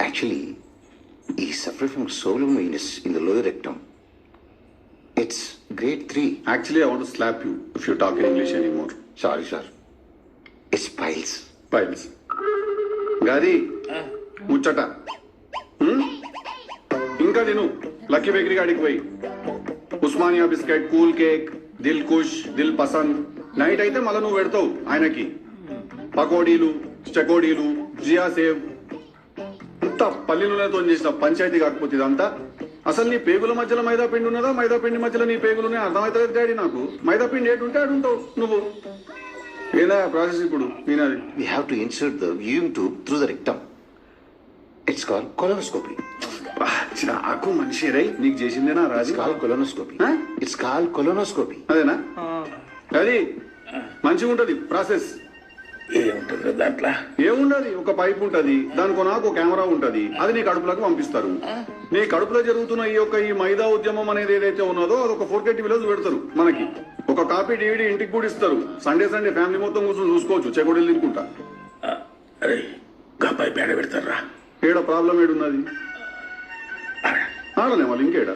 Actually, he suffered from swollen venous in the lower rectum. It's grade 3. Actually, I want to slap you if you talk English anymore. Sorry, sir. It's piles. Piles. గారి ముచ్చట ఇంకా తిను lucky bakery గాడికి పోయి Osmania biscuit, cool cake, Dil Khush, Dil Pasand. Night అయితే మళ్ళీ నువ్వు పెడతావు ఆయనకి పకోడీలు, చకోడీలు, జియా సేవ్. ఇంత పల్లి నూనెతో చేసిన పంచాయతీ కాకపోతే ఇదంతా. అసలు నీ పేగుల మధ్యలో మైదా పిండి ఉన్నదా, మైదా పిండి మధ్యలో నీ పేగులునే అర్థమవుతుంది డాడీ నాకు. మైదా పిండి ఏటుంటే ఆడుంటావు నువ్వు. ఏదా ప్రాసెస్ ఇప్పుడు నేనది. We have to insert the viewing tube through the rectum. It's called colonoscopy. నాకు మనిషి రై నీకు చేసిందేనా It's Raju? called colonoscopy. Huh? It's called colonoscopy. అదేనా? అది మంచిగా ఉంటది ప్రాసెస్. ఏముంటుంది దాంట్లో? ఏముండదు, ఒక పైప్ ఉంటది, దానికి నాకు కెమెరా ఉంటది, అది నీ కడుపులోకి పంపిస్తారు. నీ కడుపులో జరుగుతున్న ఈ మైదా ఉద్యమం అనేది ఏదైతే ఉన్నదో అది ఒక 4K టీవీలో పెడతారు మనకి. ఒక కాపీ DVD ఇంటికి కూడా ఇస్తారు. సండే ఫ్యామిలీ మొత్తం కూర్చొని చూసుకోవచ్చు చెకోడీలు తినుకుంటా. అరే గబ్బాయి పేడ పెడతారా? ఏడ ప్రాబ్లం ఏడున్నది? ఆడనే వాళ్ళు ఇంకేడా